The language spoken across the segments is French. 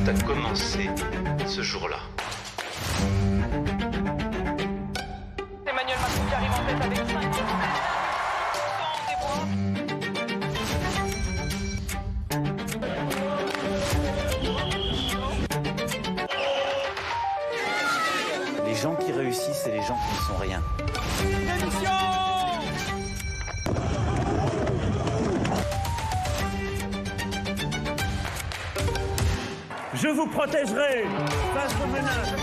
Tout a commencé ce jour-là. Emmanuel Macron qui arrive en tête avec 5% des voix. Les gens qui réussissent et les gens qui ne sont rien. Je vous protégerai face aux menaces.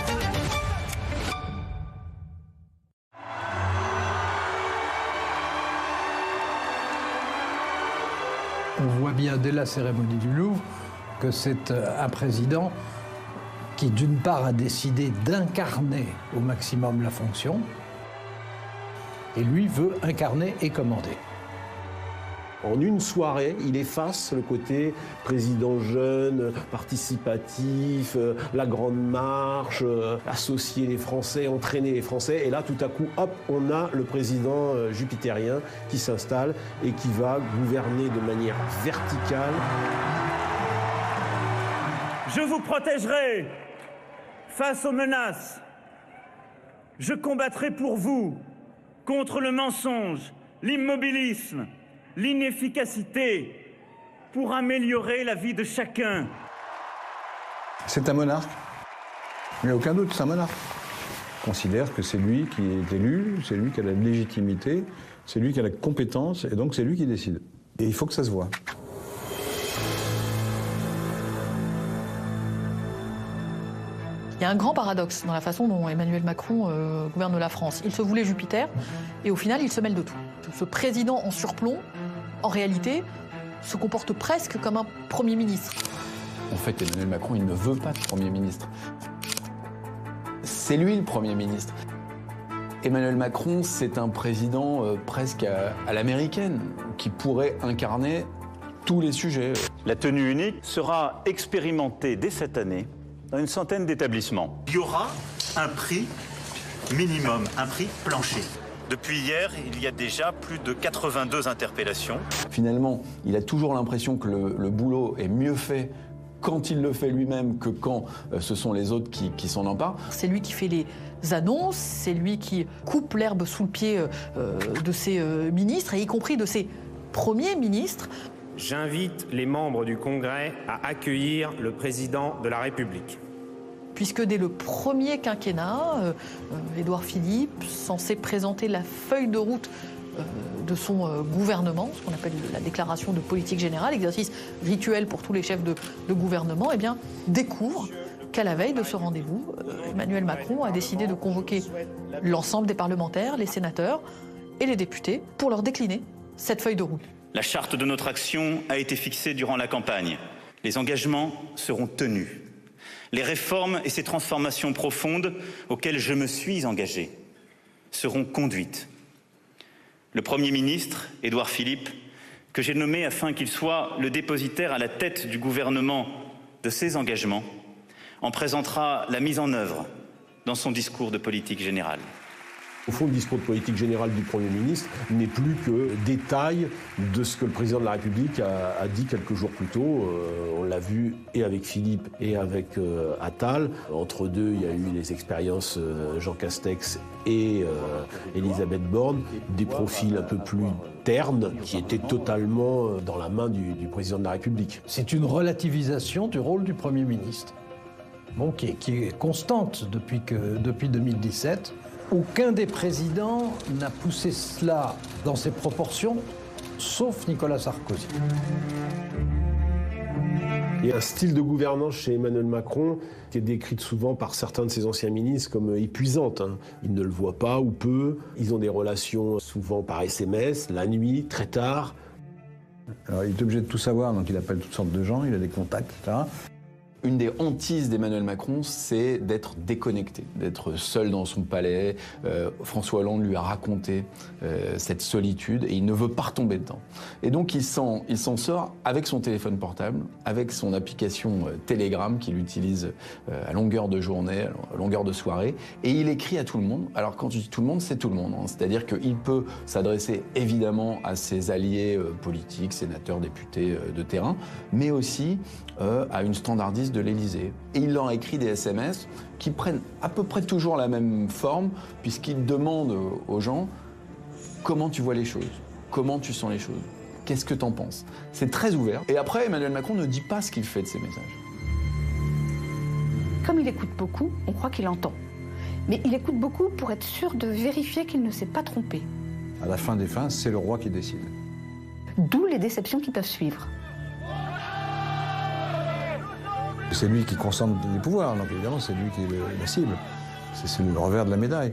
On voit bien dès la cérémonie du Louvre que c'est un président qui, d'une part, a décidé d'incarner au maximum la fonction, et lui veut incarner et commander. En une soirée, il efface le côté président jeune, participatif, la grande marche, associer les Français, entraîner les Français. Et là, tout à coup, hop, on a le président jupitérien qui s'installe et qui va gouverner de manière verticale. Je vous protégerai face aux menaces. Je combattrai pour vous contre le mensonge, l'immobilisme, l'inefficacité, pour améliorer la vie de chacun. C'est un monarque. Il n'y a aucun doute, c'est un monarque. Il considère que c'est lui qui est élu, c'est lui qui a la légitimité, c'est lui qui a la compétence, et donc c'est lui qui décide. Et il faut que ça se voie. Il y a un grand paradoxe dans la façon dont Emmanuel Macron gouverne la France. Il se voulait Jupiter et au final, il se mêle de tout. Ce président en surplomb, en réalité, se comporte presque comme un Premier ministre. En fait, Emmanuel Macron, il ne veut pas de Premier ministre. C'est lui le Premier ministre. Emmanuel Macron, c'est un président presque à l'américaine, qui pourrait incarner tous les sujets. La tenue unique sera expérimentée dès cette année dans une centaine d'établissements. Il y aura un prix minimum, un prix plancher. Depuis hier, il y a déjà plus de 82 interpellations. Finalement, il a toujours l'impression que le boulot est mieux fait quand il le fait lui-même que quand ce sont les autres qui s'en emparent. C'est lui qui fait les annonces, c'est lui qui coupe l'herbe sous le pied de ses ministres, et y compris de ses premiers ministres. J'invite les membres du Congrès à accueillir le président de la République. Puisque dès le premier quinquennat, Édouard Philippe, censé présenter la feuille de route de son gouvernement, ce qu'on appelle la déclaration de politique générale, exercice rituel pour tous les chefs de gouvernement, eh bien, découvre qu'à la veille de ce rendez-vous, Emmanuel Macron a décidé de convoquer l'ensemble des parlementaires, les sénateurs et les députés pour leur décliner cette feuille de route. La charte de notre action a été fixée durant la campagne. Les engagements seront tenus. Les réformes et ces transformations profondes auxquelles je me suis engagé seront conduites. Le Premier ministre, Édouard Philippe, que j'ai nommé afin qu'il soit le dépositaire à la tête du gouvernement de ces engagements, en présentera la mise en œuvre dans son discours de politique générale. Au fond, le discours de politique générale du Premier ministre n'est plus que détail de ce que le président de la République a dit quelques jours plus tôt. On l'a vu et avec Philippe et avec Attal. Entre deux, il y a eu les expériences Jean Castex et Elisabeth Borne, des profils un peu plus ternes qui étaient totalement dans la main du président de la République. C'est une relativisation du rôle du Premier ministre, bon, qui est constante depuis 2017. Aucun des présidents n'a poussé cela dans ses proportions, sauf Nicolas Sarkozy. Il y a un style de gouvernance chez Emmanuel Macron qui est décrit souvent par certains de ses anciens ministres comme épuisante. Ils ne le voient pas ou peu. Ils ont des relations souvent par SMS, la nuit, très tard. Alors, il est obligé de tout savoir, donc il appelle toutes sortes de gens, il a des contacts, etc. Une des hantises d'Emmanuel Macron, c'est d'être déconnecté, d'être seul dans son palais. François Hollande lui a raconté cette solitude et il ne veut pas retomber dedans. Et donc il s'en sort avec son téléphone portable, avec son application Telegram qu'il utilise à longueur de journée, à longueur de soirée, et il écrit à tout le monde. Alors quand je dis tout le monde, c'est tout le monde. C'est-à-dire qu'il peut s'adresser évidemment à ses alliés politiques, sénateurs, députés de terrain, mais aussi à une standardiste journalistes de l'Élysée. Et il leur a écrit des SMS qui prennent à peu près toujours la même forme, puisqu'il demande aux gens comment tu vois les choses, comment tu sens les choses, qu'est-ce que t'en penses. C'est très ouvert. Et après, Emmanuel Macron ne dit pas ce qu'il fait de ces messages. Comme il écoute beaucoup, on croit qu'il entend. Mais il écoute beaucoup pour être sûr de vérifier qu'il ne s'est pas trompé. À la fin des fins, c'est le roi qui décide. D'où les déceptions qui peuvent suivre. C'est lui qui concentre les pouvoirs, donc évidemment c'est lui qui est la cible. C'est le revers de la médaille.